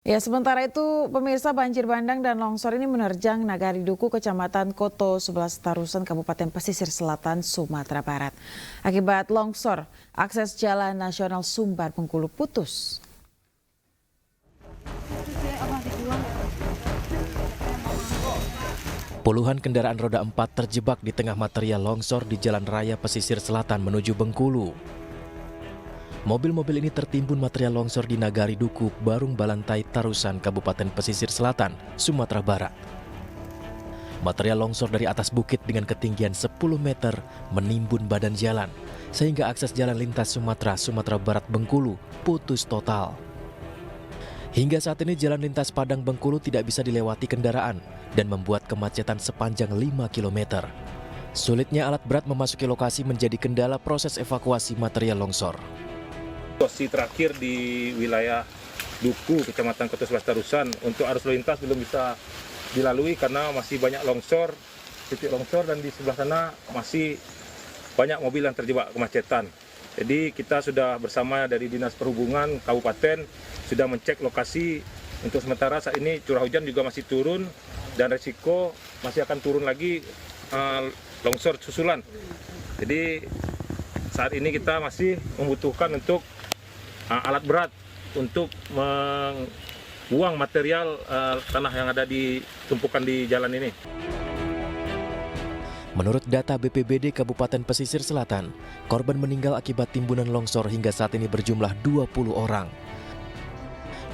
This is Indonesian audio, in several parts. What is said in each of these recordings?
Ya, sementara itu pemirsa banjir bandang dan longsor ini menerjang Nagari Duku, Kecamatan Koto 11 Tarusan, Kabupaten Pesisir Selatan, Sumatera Barat. Akibat longsor, akses Jalan Nasional Sumbar Bengkulu putus. Puluhan kendaraan roda 4 terjebak di tengah material longsor di Jalan Raya Pesisir Selatan menuju Bengkulu. Mobil-mobil ini tertimbun material longsor di Nagari Duku, Barung Balantai, Tarusan, Kabupaten Pesisir Selatan, Sumatera Barat. Material longsor dari atas bukit dengan ketinggian 10 meter menimbun badan jalan, sehingga akses jalan lintas Sumatera Barat Bengkulu putus total. Hingga saat ini jalan lintas Padang Bengkulu tidak bisa dilewati kendaraan dan membuat kemacetan sepanjang 5 km. Sulitnya alat berat memasuki lokasi menjadi kendala proses evakuasi material longsor. Situasi terakhir di wilayah Duku, Kecamatan Koto 11 Tarusan, untuk arus lalu lintas belum bisa dilalui karena masih banyak longsor, titik longsor, dan di sebelah sana masih banyak mobil yang terjebak kemacetan. Jadi kita sudah bersama dari Dinas Perhubungan Kabupaten sudah mencek lokasi. Untuk sementara saat ini curah hujan juga masih turun dan resiko masih akan turun lagi longsor susulan. Jadi saat ini kita masih membutuhkan untuk alat berat untuk membuang material tanah yang ada di tumpukan di jalan ini. Menurut data BPBD Kabupaten Pesisir Selatan, korban meninggal akibat timbunan longsor hingga saat ini berjumlah 20 orang.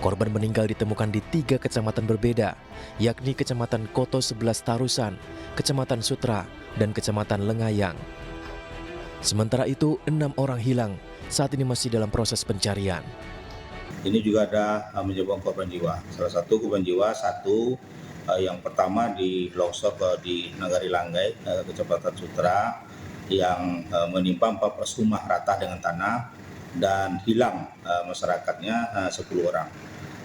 Korban meninggal ditemukan di 3 kecamatan berbeda, yakni Kecamatan Koto 11 Tarusan, Kecamatan Sutra, dan Kecamatan Lengayang. Sementara itu, 6 orang hilang, saat ini masih dalam proses pencarian. Ini juga ada menyebabkan korban jiwa. Salah satu korban jiwa, yang pertama di longsor di Nagari Langgai, Kecamatan Sutra, yang menimpa 14 rumah rata dengan tanah dan hilang masyarakatnya 10 orang.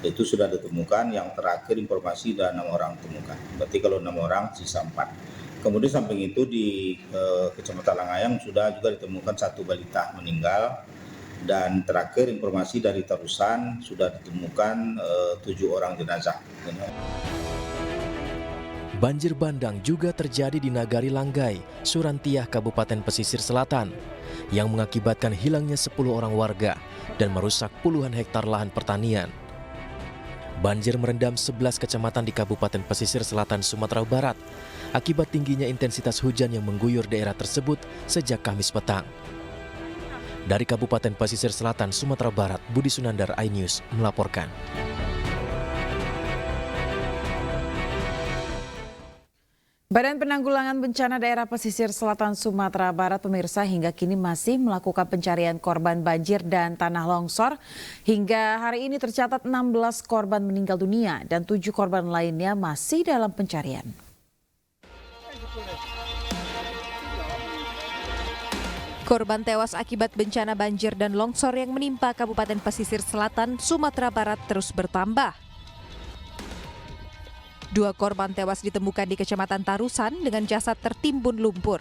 Itu sudah ditemukan, yang terakhir informasi dan 6 orang ditemukan. Berarti kalau 6 orang sisa 4. Kemudian samping itu di Kecamatan Langayang sudah juga ditemukan 1 balita meninggal, dan terakhir informasi dari Tarusan sudah ditemukan 7 orang jenazah. Banjir bandang juga terjadi di Nagari Langgai, Surantiah, Kabupaten Pesisir Selatan, yang mengakibatkan hilangnya 10 orang warga dan merusak puluhan hektar lahan pertanian. Banjir merendam 11 kecamatan di Kabupaten Pesisir Selatan, Sumatera Barat, akibat tingginya intensitas hujan yang mengguyur daerah tersebut sejak Kamis petang. Dari Kabupaten Pesisir Selatan, Sumatera Barat, Budi Sunandar, iNews melaporkan. Badan Penanggulangan Bencana Daerah Pesisir Selatan Sumatera Barat, pemirsa, hingga kini masih melakukan pencarian korban banjir dan tanah longsor. Hingga hari ini tercatat 16 korban meninggal dunia dan 7 korban lainnya masih dalam pencarian. Korban tewas akibat bencana banjir dan longsor yang menimpa Kabupaten Pesisir Selatan, Sumatera Barat terus bertambah. 2 korban tewas ditemukan di Kecamatan Tarusan dengan jasad tertimbun lumpur.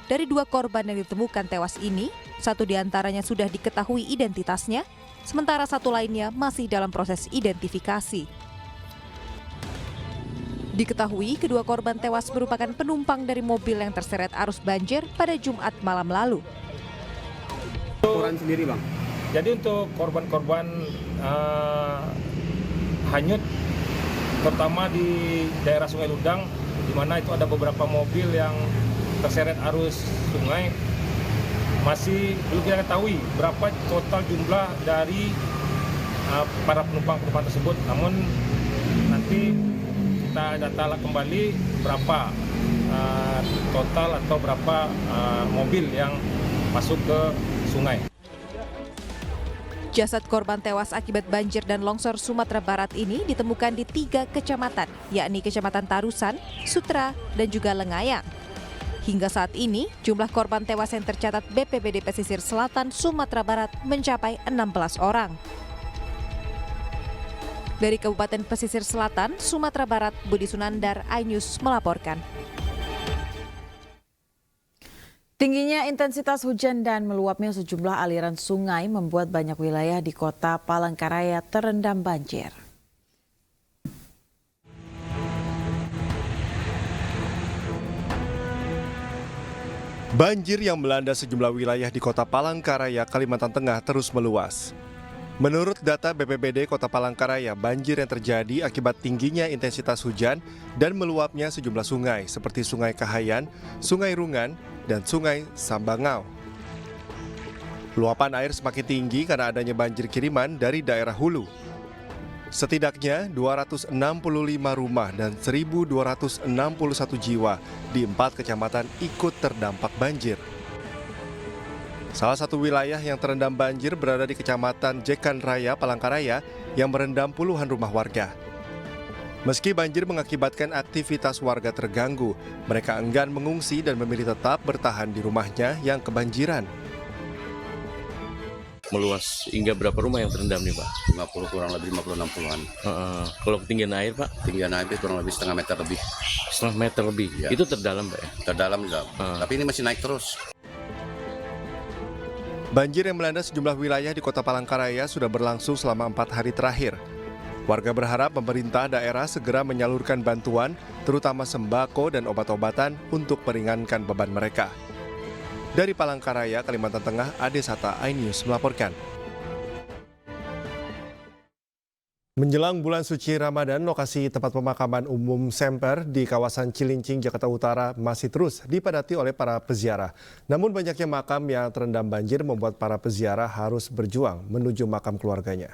Dari 2 korban yang ditemukan tewas ini, 1 diantaranya sudah diketahui identitasnya, sementara 1 lainnya masih dalam proses identifikasi. Diketahui kedua korban tewas merupakan penumpang dari mobil yang terseret arus banjir pada Jumat malam lalu. Laporan sendiri, Bang. Jadi untuk korban-korban hanyut, terutama di daerah Sungai Ludang, di mana itu ada beberapa mobil yang terseret arus sungai, masih belum kita ketahui berapa total jumlah dari para penumpang tersebut. Namun nanti kita data kembali berapa total atau berapa mobil yang masuk ke sungai. Jasad korban tewas akibat banjir dan longsor Sumatera Barat ini ditemukan di 3 kecamatan, yakni Kecamatan Tarusan, Sutra, dan juga Lengayang. Hingga saat ini, jumlah korban tewas yang tercatat BPBD Pesisir Selatan Sumatera Barat mencapai 16 orang. Dari Kabupaten Pesisir Selatan, Sumatera Barat, Budi Sunandar, iNews melaporkan. Tingginya intensitas hujan dan meluapnya sejumlah aliran sungai membuat banyak wilayah di kota Palangkaraya terendam banjir. Banjir yang melanda sejumlah wilayah di Kota Palangkaraya, Kalimantan Tengah terus meluas. Menurut data BPBD Kota Palangkaraya, banjir yang terjadi akibat tingginya intensitas hujan dan meluapnya sejumlah sungai seperti Sungai Kahayan, Sungai Rungan, dan Sungai Sambangau. Luapan air semakin tinggi karena adanya banjir kiriman dari daerah hulu. Setidaknya 265 rumah dan 1.261 jiwa di 4 kecamatan ikut terdampak banjir. Salah satu wilayah yang terendam banjir berada di Kecamatan Jekan Raya, Palangkaraya yang merendam puluhan rumah warga. Meski banjir mengakibatkan aktivitas warga terganggu, mereka enggan mengungsi dan memilih tetap bertahan di rumahnya yang kebanjiran. Meluas hingga berapa rumah yang terendam nih Pak? 50 kurang lebih 50-60-an. Kalau ketinggian air Pak? Ketinggian air kurang lebih setengah meter lebih. Setengah meter lebih? Ya. Itu terdalam Pak ya? Terdalam juga. Tapi ini masih naik terus. Banjir yang melanda sejumlah wilayah di Kota Palangkaraya sudah berlangsung selama 4 hari terakhir. Warga berharap pemerintah daerah segera menyalurkan bantuan, terutama sembako dan obat-obatan untuk meringankan beban mereka. Dari Palangkaraya, Kalimantan Tengah, Ade Sata, iNews melaporkan. Menjelang bulan suci Ramadan, lokasi tempat pemakaman umum Semper di kawasan Cilincing, Jakarta Utara masih terus dipadati oleh para peziarah. Namun banyaknya makam yang terendam banjir membuat para peziarah harus berjuang menuju makam keluarganya.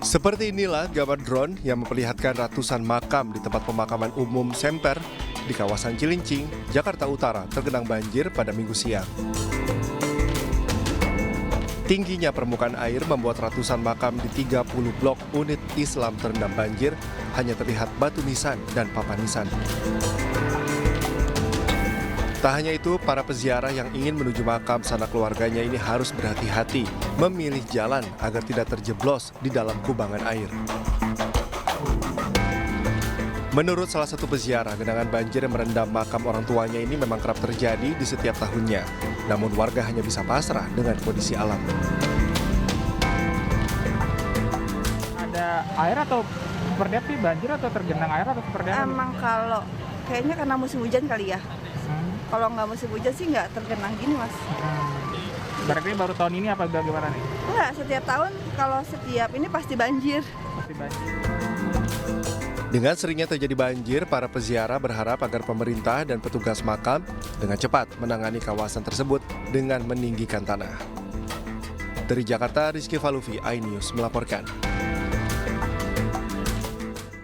Seperti inilah gambar drone yang memperlihatkan ratusan makam di tempat pemakaman umum Semper di kawasan Cilincing, Jakarta Utara tergenang banjir pada Minggu siang. Tingginya permukaan air membuat ratusan makam di 30 blok unit Islam terendam banjir, hanya terlihat batu nisan dan papan nisan. Tak hanya itu, para peziarah yang ingin menuju makam sanak keluarganya ini harus berhati-hati memilih jalan agar tidak terjeblos di dalam kubangan air. Menurut salah satu peziarah, genangan banjir yang merendam makam orang tuanya ini memang kerap terjadi di setiap tahunnya. Namun warga hanya bisa pasrah dengan kondisi alam. Ada air atau seperti apa sih, banjir atau tergenang air atau seperti apa? Emang kalau kayaknya karena musim hujan kali ya. Kalau nggak musim hujan sih nggak tergenang gini mas. Berarti baru tahun ini apa bagaimana nih? Enggak, setiap tahun kalau setiap ini pasti banjir. Pasti banjir. Dengan seringnya terjadi banjir, para peziarah berharap agar pemerintah dan petugas makam dengan cepat menangani kawasan tersebut dengan meninggikan tanah. Dari Jakarta, Rizky Falufi, iNews melaporkan.